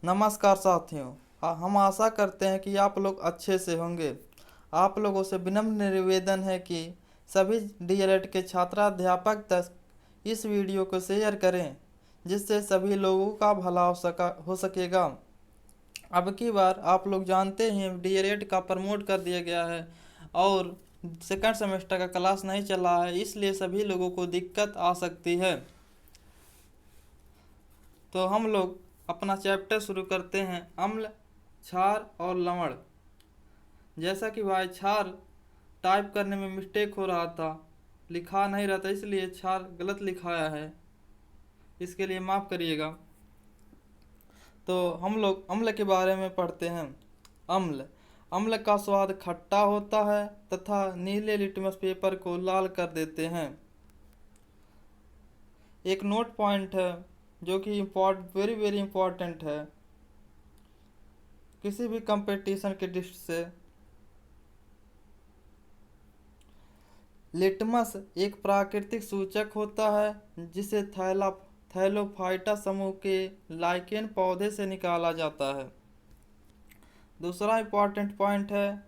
नमस्कार साथियों। हम आशा करते हैं कि आप लोग अच्छे से होंगे। आप लोगों से विनम्र निवेदन है कि सभी डीएलएड के छात्राध्यापक तक इस वीडियो को शेयर करें, जिससे सभी लोगों का भला हो सकेगा। अब की बार आप लोग जानते हैं डीएलएड का प्रमोट कर दिया गया है और सेकंड सेमेस्टर का क्लास नहीं चला है, इसलिए सभी लोगों को दिक्कत आ सकती है। तो हम लोग अपना चैप्टर शुरू करते हैं, अम्ल, क्षार और लवण। जैसा कि भाई क्षार टाइप करने में मिस्टेक हो रहा था, लिखा नहीं रहा था, इसलिए क्षार गलत लिखाया है, इसके लिए माफ़ करिएगा। तो हम लोग अम्ल के बारे में पढ़ते हैं। अम्ल अम्ल का स्वाद खट्टा होता है तथा नीले लिटमस पेपर को लाल कर देते हैं। एक नोट पॉइंट है जो कि वेरी वेरी इंपॉर्टेंट है किसी भी कंपटीशन के दृष्टि से। लिटमस एक प्राकृतिक सूचक होता है जिसे थैलोफाइटा समूह के लाइकेन पौधे से निकाला जाता है। दूसरा इंपॉर्टेंट पॉइंट है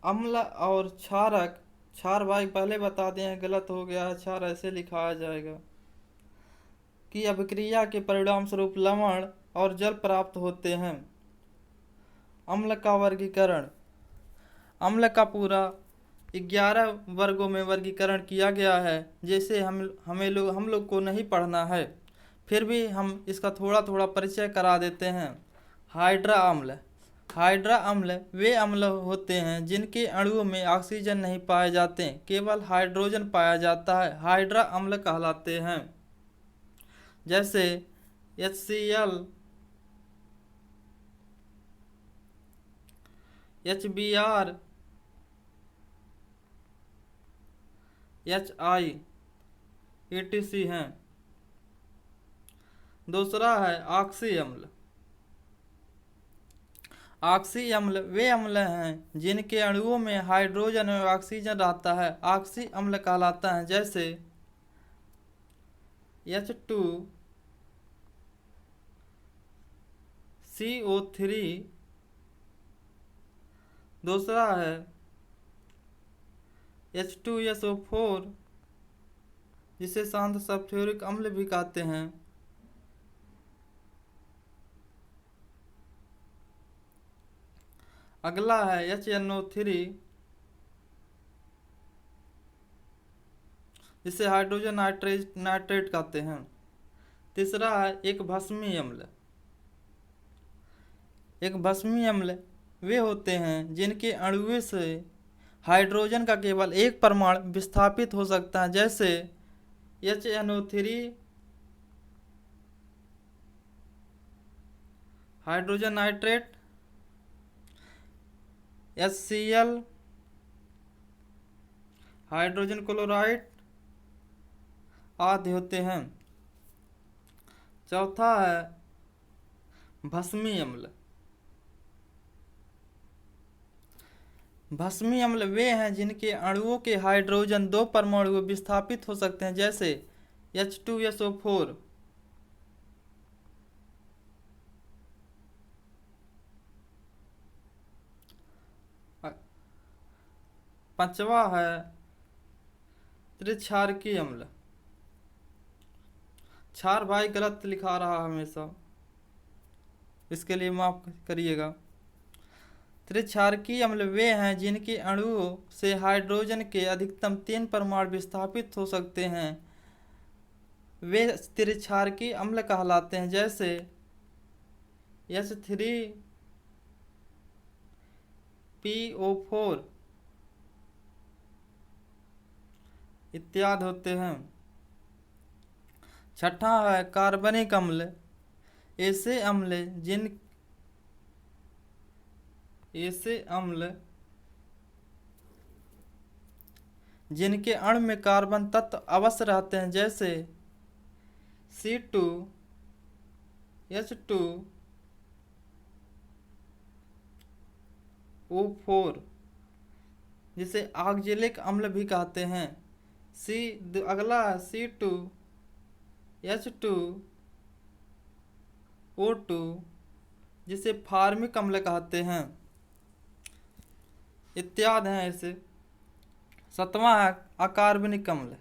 अम्ल और क्षारक। क्षार भाई पहले बता दें, गलत हो गया है, क्षार ऐसे लिखाया जाएगा कि अभिक्रिया के परिणाम स्वरूप लवण और जल प्राप्त होते हैं। अम्ल का वर्गीकरण। अम्ल का पूरा 11 वर्गों में वर्गीकरण किया गया है, जैसे हम लोग को नहीं पढ़ना है, फिर भी हम इसका थोड़ा थोड़ा परिचय करा देते हैं। हाइड्रा अम्ल। हाइड्रा अम्ल वे अम्ल होते हैं जिनके अणुओं में ऑक्सीजन नहीं पाए जाते, केवल हाइड्रोजन पाया जाता है, हाइड्रा अम्ल कहलाते हैं। जैसे HCl, HBr, HI, ETC हैं। दूसरा है ऑक्सी अम्ल। ऑक्सी अम्ल वे अम्ल हैं जिनके अणुओं में हाइड्रोजन और ऑक्सीजन रहता है, ऑक्सी अम्ल कहलाता है। जैसे H2CO3। दूसरा है H2SO4, जिसे शांत सल्फ्यूरिक अम्ल भी कहते हैं। अगला है HNO3, जिसे हाइड्रोजन नाइट्रेट कहते हैं। तीसरा है एक भस्मी अम्ल। एक भस्मी अम्ल वे होते हैं जिनके अणुओं से हाइड्रोजन का केवल एक परमाणु विस्थापित हो सकता है। जैसे HNO3, hydrogen nitrate, HCl, hydrogen chloride आदि होते हैं। चौथा है भस्मी अम्ल। भस्मी अम्ल वे हैं जिनके अणुओं के हाइड्रोजन दो परमाणु विस्थापित हो सकते हैं। जैसे H2SO4। पांचवा है त्रिक्षारकी अम्ल। क्षार भाई गलत लिखा रहा हमेशा, इसके लिए माफ करिएगा। त्रिक्षारकी अम्ल वे हैं जिनके अणुओं से हाइड्रोजन के अधिकतम 3 परमाणु विस्थापित हो सकते हैं, वे त्रिक्षारकी अम्ल कहलाते हैं। जैसे H3PO4 इत्यादि होते हैं। छठा है कार्बनिक अम्ल। ऐसे अम्ल जिनके अणु में कार्बन तत्व अवश्य रहते हैं। जैसे C2H2O4, जिसे ऑक्जेलिक अम्ल भी कहते हैं। अगला है C2H2 O2 जिसे फार्मिक अम्ल कहते हैं इत्यादि हैं ऐसे। सातवां है अकार्बनिक अम्ल।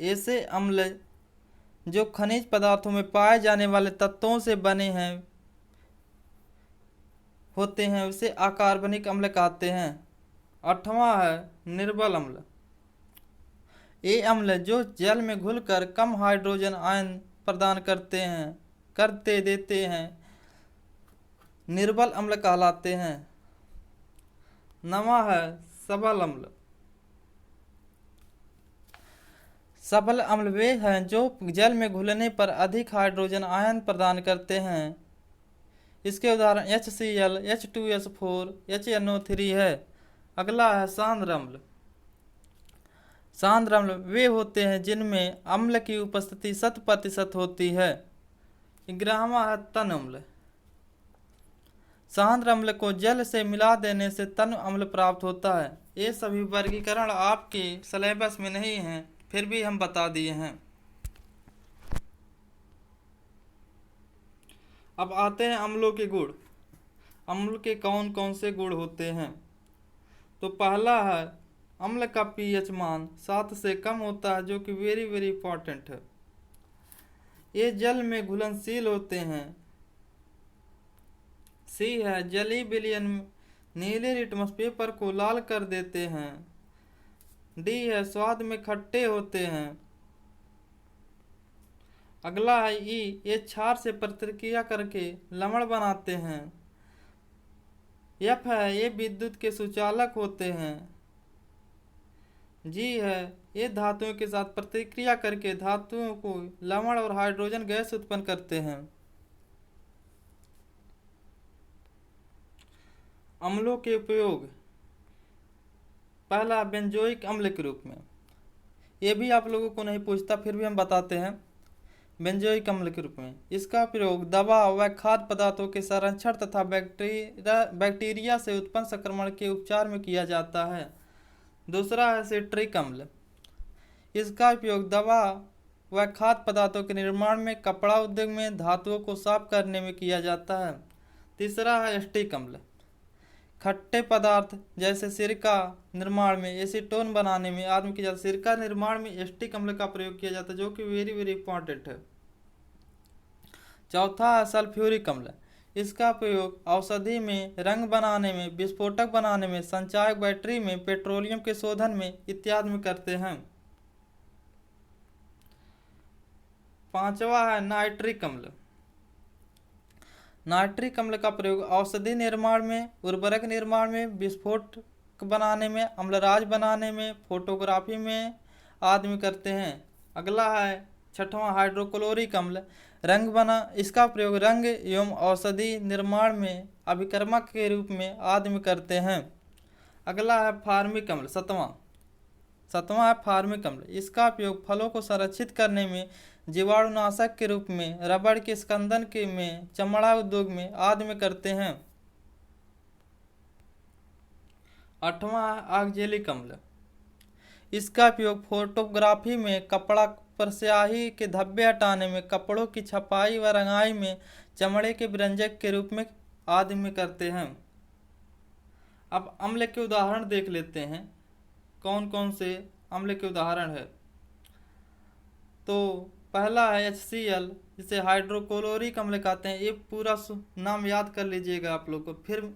ऐसे अम्ल जो खनिज पदार्थों में पाए जाने वाले तत्वों से बने हैं होते हैं उसे अकार्बनिक अम्ल कहते हैं। आठवां है निर्बल अम्ल। ये अम्ल जो जल में घुलकर कम हाइड्रोजन आयन प्रदान करते देते हैं निर्बल अम्ल कहलाते हैं। नवा है सबल अम्ल। सबल अम्ल वे हैं जो जल में घुलने पर अधिक हाइड्रोजन आयन प्रदान करते हैं। इसके उदाहरण HCl, H2SO4, HNO3 है। अगला है सांद्र अम्ल। सांद्र अम्ल वे होते हैं जिनमें अम्ल की उपस्थिति 100% होती है। 11वां है तन अम्ल। सांद्र अम्ल को जल से मिला देने से तन अम्ल प्राप्त होता है। ये सभी वर्गीकरण आपके सिलेबस में नहीं हैं, फिर भी हम बता दिए हैं। अब आते हैं अम्लों के गुण। अम्ल के कौन कौन से गुण होते हैं? तो पहला है अम्ल का pH मान 7 से कम होता है, जो कि वेरी वेरी इंपॉर्टेंट है। ये जल में घुलनशील होते हैं। सी है जलीय विलयन नीले लिटमस पेपर को लाल कर देते हैं। डी है स्वाद में खट्टे होते हैं। अगला है ई ये क्षार से प्रतिक्रिया करके लवण बनाते हैं। एफ है ये विद्युत के सुचालक होते हैं। जी है ये धातुओं के साथ प्रतिक्रिया करके धातुओं को लवण और हाइड्रोजन गैस उत्पन्न करते हैं। अम्लों के उपयोग। पहला बेंजोइक अम्ल के रूप में। ये भी आप लोगों को नहीं पूछता, फिर भी हम बताते हैं। बेंजोइक अम्ल के रूप में इसका प्रयोग दवा व खाद्य पदार्थों के संरक्षण तथा बैक्टीरिया से उत्पन्न संक्रमण के उपचार में किया जाता है। दूसरा है सिट्रिक अम्ल। इसका उपयोग दवा व खाद्य पदार्थों के निर्माण में, कपड़ा उद्योग में, धातुओं को साफ करने में किया जाता है। तीसरा है एस्टिक अम्ल। खट्टे पदार्थ जैसे सिरका निर्माण में, एसीटोन बनाने में आदि किया जाता है। सिरका निर्माण में एस्टिक अम्ल का प्रयोग किया जाता है, जो कि वेरी वेरी इंपॉर्टेंट है। चौथा है सल्फ्यूरिक अम्ल। इसका प्रयोग औषधि में, रंग बनाने में, विस्फोटक बनाने में, संचायक बैटरी में, पेट्रोलियम के शोधन में इत्यादि में करते हैं। पांचवा है नाइट्रिक अम्ल। नाइट्रिक अम्ल का प्रयोग औषधि निर्माण में, उर्वरक निर्माण में, विस्फोटक बनाने में, अम्लराज बनाने में, फोटोग्राफी में आदि में करते हैं। अगला है छठवां हाइड्रोक्लोरिक अम्ल। इसका प्रयोग रंग एवं औषधि निर्माण में अभिकर्मक के रूप में आदि में करते हैं। अगला है फार्मिक अम्ल। सतवां है फार्मिक अम्ल। इसका उपयोग फलों को संरक्षित करने में, जीवाणुनाशक के रूप में, रबड़ के स्कंदन के में, चमड़ा उद्योग में आदि में करते हैं। आठवां है ऑक्जेलिक अम्ल। इसका उपयोग फोटोग्राफी में, कपड़ा पर स्याही के धब्बे हटाने में, कपड़ों की छपाई व रंगाई में, चमड़े के व्यंजक के रूप में आदि में करते हैं। अब अम्ल के उदाहरण देख लेते हैं, कौन कौन से अम्ल के उदाहरण है। तो पहला है HCl, जिसे हाइड्रोक्लोरिक अम्ल कहते हैं। ये पूरा नाम याद कर लीजिएगा आप लोग को, फिर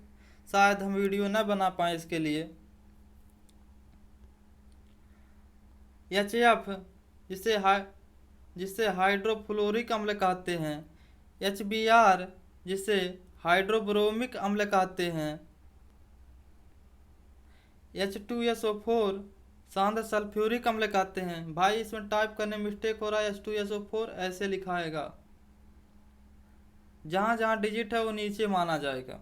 शायद हम वीडियो न बना पाए इसके लिए। HF जिसे हाइड्रोफ्लोरिक अम्ल कहते हैं। HBr जिसे हाइड्रोब्रोमिक अम्ल कहते हैं। H2SO4 सांद्र सल्फ्यूरिक अम्ल कहते हैं। भाई इसमें टाइप करने में मिस्टेक हो रहा है, H2SO4 ऐसे लिखाएगा, जहां जहां डिजिट है वो नीचे माना जाएगा।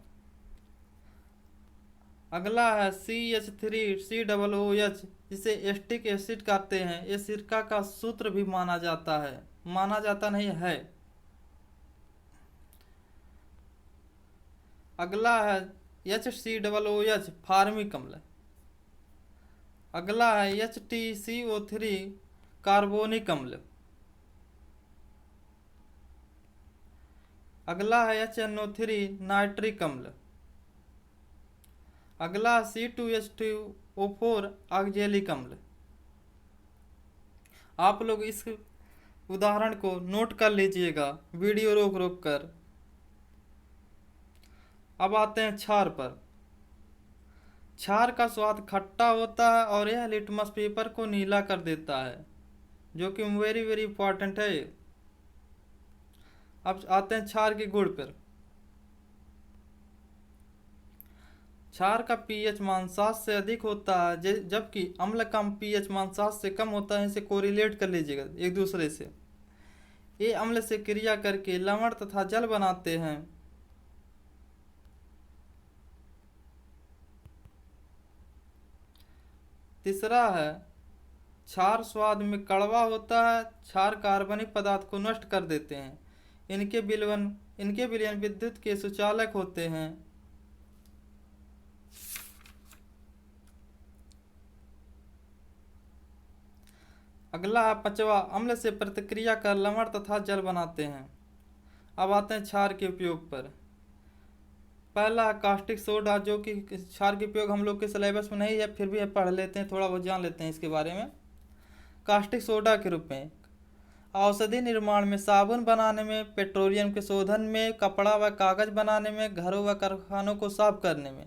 अगला है CH3COOH, जिसे एस्टिक एसिड कहते हैं। ये सिरका का सूत्र भी माना जाता है, माना जाता नहीं है। अगला है HCOOH फार्मिक अम्ल। अगला है HTCO3 कार्बोनिक अम्ल। अगला है HNO3 नाइट्रिक अम्ल। अगला C2H2O4 ऑक्जेलिक अम्ल। आप लोग इस उदाहरण को नोट कर लीजिएगा वीडियो रोक रोक कर। अब आते हैं क्षार पर। क्षार का स्वाद खट्टा होता है और यह लिटमस पेपर को नीला कर देता है, जो कि वेरी वेरी इंपॉर्टेंट है। अब आते हैं क्षार के गुण पर। क्षार का पीएच मान 7 से अधिक होता है, जबकि अम्ल का पीएच मान 7 से कम होता है। इसे कोरिलेट कर लीजिएगा एक दूसरे से। ये अम्ल से क्रिया करके लवण तथा जल बनाते हैं। तीसरा है क्षार स्वाद में कड़वा होता है। क्षार कार्बनिक पदार्थ को नष्ट कर देते हैं। इनके विलयन विद्युत के सुचालक होते हैं। अगला है पांचवा, अम्ल से प्रतिक्रिया कर लवण तथा जल बनाते हैं। अब आते हैं क्षार के उपयोग पर। पहला कास्टिक सोडा, जो कि क्षार के उपयोग हम लोग के सिलेबस में नहीं है, फिर भी पढ़ लेते हैं, थोड़ा बहुत जान लेते हैं इसके बारे में। कास्टिक सोडा के रूप में औषधि निर्माण में, साबुन बनाने में, पेट्रोलियम के शोधन में, कपड़ा व कागज बनाने में, घरों व कारखानों को साफ करने में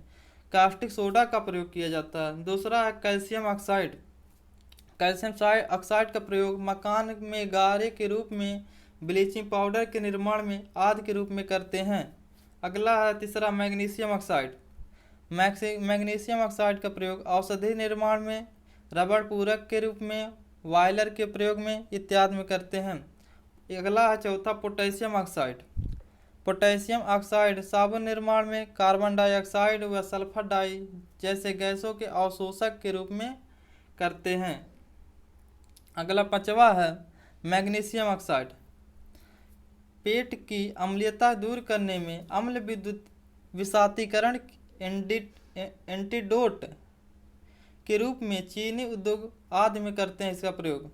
कास्टिक सोडा का प्रयोग किया जाता है। दूसरा है कैल्शियम ऑक्साइड। कैल्शियम ऑक्साइड का प्रयोग मकान में गारे के रूप में, ब्लीचिंग पाउडर के निर्माण में आदि के रूप में करते हैं। अगला है तीसरा मैग्नीशियम ऑक्साइड। मैग्नीशियम ऑक्साइड का प्रयोग औषधि निर्माण में, रबड़ पूरक के रूप में, वायलर के प्रयोग में इत्यादि में करते हैं। अगला है चौथा पोटेशियम ऑक्साइड। पोटेशियम ऑक्साइड साबुन निर्माण में, कार्बन डाइऑक्साइड व सल्फर डाई जैसे गैसों के अवशोषक के रूप में करते हैं। अगला पांचवा है मैग्नीशियम ऑक्साइड। पेट की अम्लीयता दूर करने में, अम्ल विद्युत विषाक्तीकरण, एंटीडोट के रूप में चीनी उद्योग आदि में करते हैं इसका प्रयोग।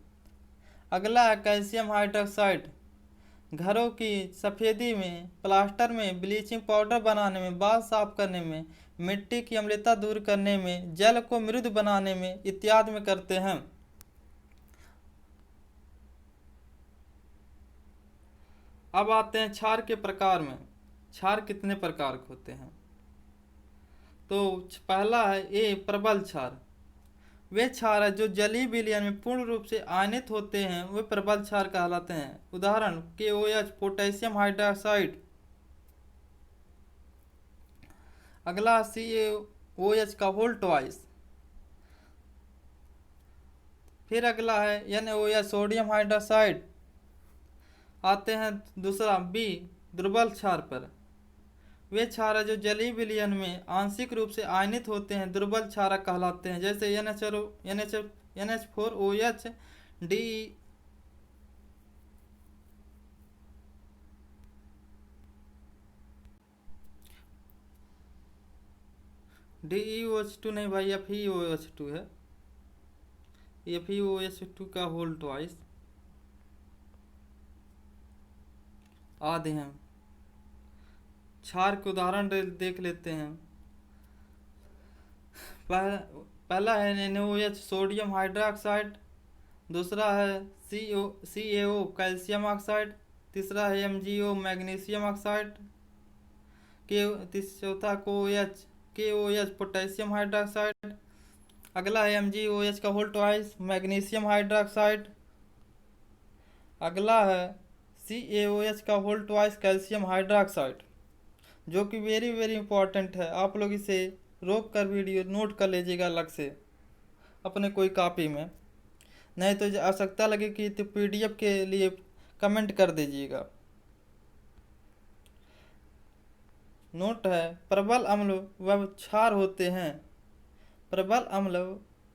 अगला है कैल्शियम हाइड्रोक्साइड। घरों की सफेदी में, प्लास्टर में, ब्लीचिंग पाउडर बनाने में, बाल साफ करने में, मिट्टी की अम्लता दूर करने में, जल को मृदु बनाने में इत्यादि में करते हैं। अब आते हैं क्षार के प्रकार में। क्षार कितने प्रकार के होते हैं? तो पहला है ए प्रबल क्षार। वे क्षार है जो जलीय विलयन में पूर्ण रूप से आयनित होते हैं, वे प्रबल क्षार कहलाते हैं। उदाहरण KOH पोटेशियम हाइड्रोक्साइड। अगला CaOH का होल ट्वाइस। फिर अगला है NaOH सोडियम हाइड्रोक्साइड। आते हैं दूसरा बी दुर्बल क्षार पर। वे क्षार जो जलीय विलयन में आंशिक रूप से आयनित होते हैं, दुर्बल क्षारक कहलाते हैं, जैसे NH4OH DeOH2 नहीं भाई, FeOH2 है। FeOH2 का होल ट्वाइस आधे हैं। क्षार के उदाहरण देख लेते हैं। पहला है NaOH सोडियम हाइड्रोक्साइड। दूसरा है CaO कैल्शियम ऑक्साइड। तीसरा है MgO मैग्नीशियम ऑक्साइड। चौथा KOH पोटेशियम हाइड्रोक्साइड। अगला है MgOH का होल ट्वाइस मैग्नीशियम हाइड्रोक्साइड। अगला है CaOH का होल ट्वाइस कैल्शियम हाइड्रोक्साइड, जो कि वेरी वेरी इंपॉर्टेंट है। आप लोग इसे रोक कर वीडियो नोट कर लीजिएगा अलग से अपने कोई कॉपी में, नहीं तो आवश्यकता लगे कि तो PDF के लिए कमेंट कर दीजिएगा। नोट है प्रबल अम्ल व क्षार होते हैं। प्रबल अम्ल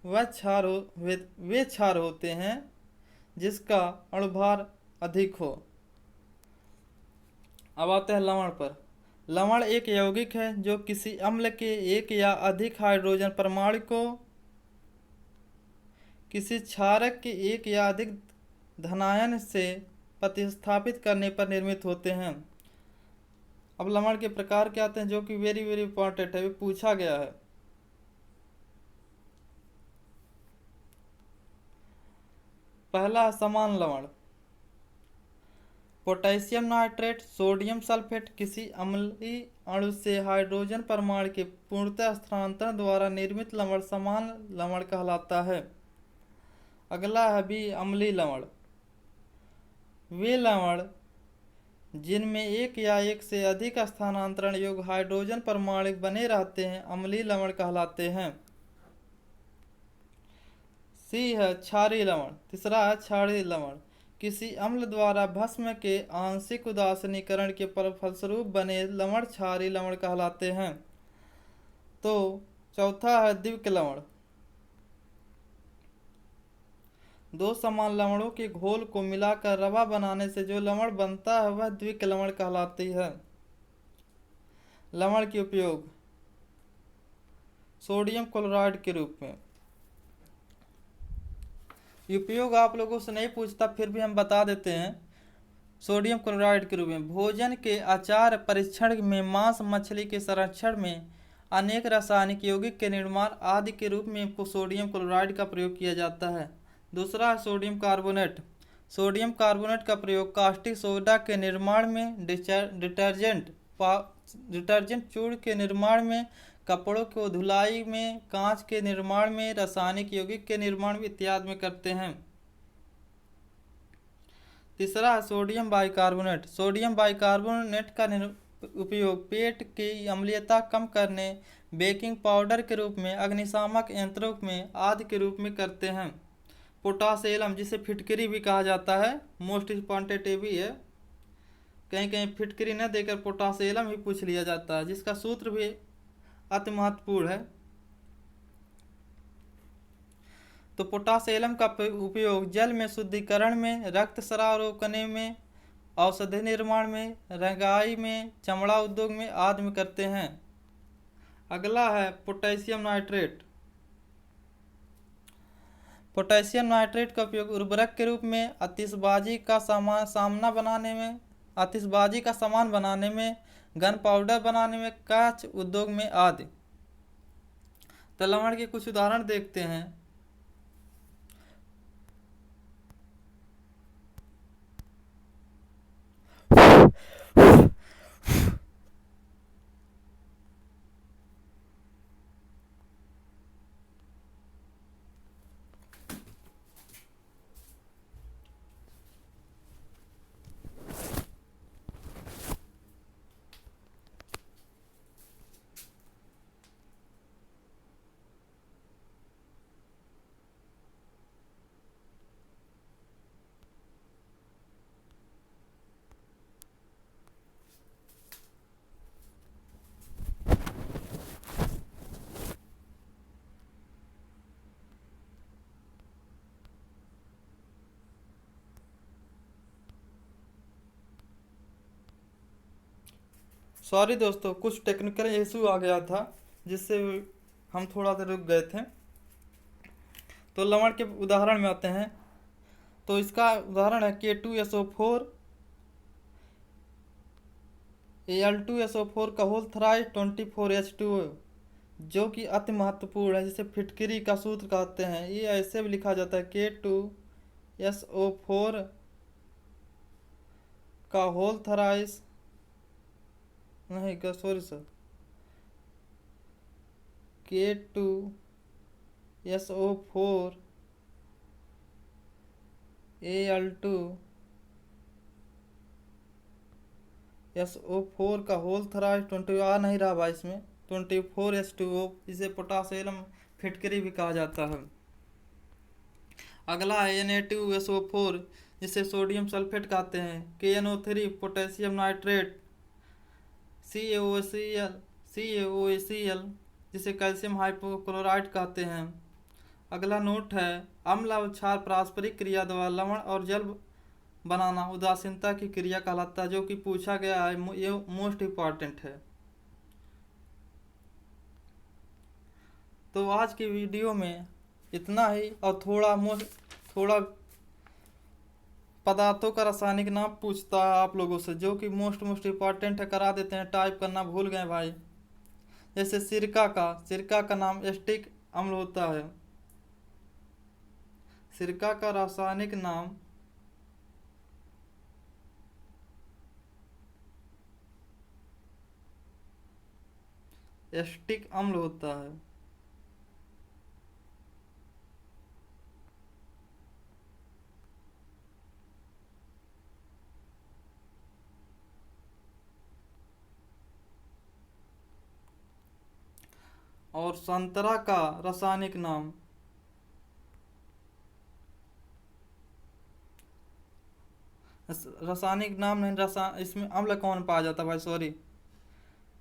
व क्षार वे क्षार होते हैं जिसका अणुभार अधिक हो। अब आते हैं लवण पर। लवण एक यौगिक है जो किसी अम्ल के एक या अधिक हाइड्रोजन परमाणु को किसी क्षारक के एक या अधिक धनायन से प्रतिस्थापित करने पर निर्मित होते हैं। अब लवण के प्रकार क्या आते हैं जो कि वेरी वेरी इंपॉर्टेंट है, पूछा गया है। पहला है समान लवण। पोटेशियम नाइट्रेट, सोडियम सल्फेट किसी अम्लीय अणु से हाइड्रोजन परमाणु के पूर्णतः स्थानांतरण द्वारा निर्मित लवण समान लवण कहलाता है। अगला है बी अम्लीय लवण। वे लवण जिनमें एक या एक से अधिक स्थानांतरण योग्य हाइड्रोजन परमाणु बने रहते हैं अम्लीय लवण कहलाते हैं। सी है क्षारीय लवण। तीसरा है क्षारीय लवण। किसी अम्ल द्वारा भस्म के आंशिक उदासीनीकरण के फलस्वरूप बने लवण क्षारीय लवण कहलाते हैं। तो चौथा है द्विक लवण। दो समान लवणों के घोल को मिलाकर रवा बनाने से जो लवण बनता है वह द्विक लवण कहलाती है। लवण के उपयोग सोडियम क्लोराइड के रूप में। उपयोग आप लोगों से नहीं पूछता फिर भी हम बता देते हैं। सोडियम क्लोराइड के रूप में भोजन के आचार परीक्षण में, मांस मछली के संरक्षण में, अनेक रासायनिक यौगिक के निर्माण आदि के रूप में सोडियम क्लोराइड का प्रयोग किया जाता है। दूसरा है सोडियम कार्बोनेट। सोडियम कार्बोनेट का प्रयोग कास्टिक सोडा के निर्माण में, डिटर्जेंट चूर्ण के निर्माण में, कपड़ों को धुलाई में, कांच के निर्माण में, रासायनिक यौगिक के निर्माण में इत्यादि में करते हैं। तीसरा है सोडियम बाइकार्बोनेट। सोडियम बाइकार्बोनेट का उपयोग पेट की अम्लीयता कम करने, बेकिंग पाउडर के रूप में, अग्निशामक यंत्रों में आदि के रूप में करते हैं। पोटाश एलम जिसे फिटकरी भी कहा जाता है, मोस्ट इंपॉर्टेंट भी है, कहीं कहीं फिटकरी न देकर पोटाश एलम ही पूछ लिया जाता है, जिसका सूत्र भी अति महत्वपूर्ण है। तो पोटाशियम का उपयोग जल में शुद्धिकरण में, रक्तस्राव रोकने में, औषधि निर्माण में, रंगाई में, चमड़ा उद्योग में आदि में करते हैं। अगला है पोटेशियम नाइट्रेट। पोटेशियम नाइट्रेट का उपयोग उर्वरक के रूप में, आतिशबाजी का सामान बनाने में, गन पाउडर बनाने में, कांच उद्योग में आदि। तो लवण के कुछ उदाहरण देखते हैं। सॉरी दोस्तों, कुछ टेक्निकल इशू आ गया था जिससे हम थोड़ा देर रुक गए थे। तो लवण के उदाहरण में आते हैं। तो इसका उदाहरण है K2SO4, Al2SO4 का होल थ्राइस 24H2O, जो कि अति महत्वपूर्ण है, जिसे फिटकरी का सूत्र कहते हैं। ये ऐसे भी लिखा जाता है K2SO4 का होल थ्राइस, नहीं क्या, सॉरी सर, K2SO4 Al2SO4 का होल थ्राइस 20 आ नहीं रहा भाई इसमें, 24H2O, जिसे पोटाशियम फिटकरी भी कहा जाता है। अगला है Na2SO4, जिसे सोडियम सल्फेट कहते हैं। KNO3 पोटेशियम नाइट्रेट, CaOCl जिसे कैल्शियम हाइपोक्लोराइड कहते हैं। अगला नोट है अम्ल और क्षार पारस्परिक क्रिया द्वारा लवण और जल बनाना उदासीनता की क्रिया कहलाता है, जो कि पूछा गया है, ये मोस्ट इम्पॉर्टेंट है। तो आज की वीडियो में इतना ही, और थोड़ा पदार्थों का रासायनिक नाम पूछता है आप लोगों से, जो कि मोस्ट इम्पॉर्टेंट है, करा देते हैं, टाइप करना भूल गए भाई। जैसे सिरका का नाम एस्टिक अम्ल होता है। सिरका का रासायनिक नाम एस्टिक अम्ल होता है। और संतरा का रासायनिक नाम रासायनिक नाम नहीं, इसमें अम्ल कौन पाया जाता है भाई, सॉरी।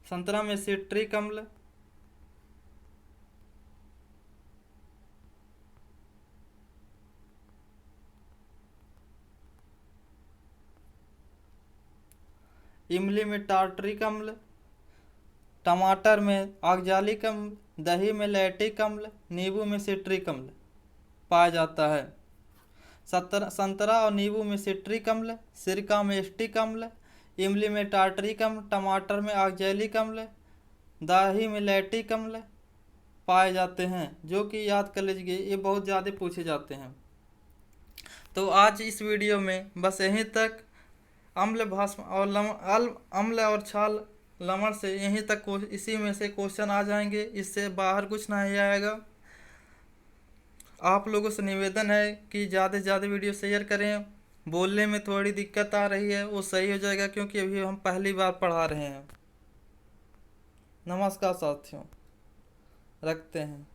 संतरा में सिट्रिक अम्ल, इमली में टार्टरिक अम्ल, टमाटर में ऑक्जालिक अम्ल, दही में लैक्टिक अम्ल, नींबू में सिट्रिक अम्ल पाया जाता है। संतरा और नींबू में सिट्रिक अम्ल, सिरका में एस्टिक अम्ल, इमली में टार्टरिक अम्ल, टमाटर में ऑक्जेलिक अम्ल, दही में लैक्टिक अम्ल पाए जाते हैं, जो कि याद कर लीजिए, ये बहुत ज़्यादा पूछे जाते हैं। तो आज इस वीडियो में बस यहीं तक। अम्ल भास्म और अम्ल और छाल लवण से यहीं तक, इसी में से क्वेश्चन आ जाएंगे, इससे बाहर कुछ नहीं आएगा। आप लोगों से निवेदन है कि ज़्यादा से ज़्यादा वीडियो शेयर करें। बोलने में थोड़ी दिक्कत आ रही है, वो सही हो जाएगा, क्योंकि अभी हम पहली बार पढ़ा रहे हैं। नमस्कार साथियों, रखते हैं।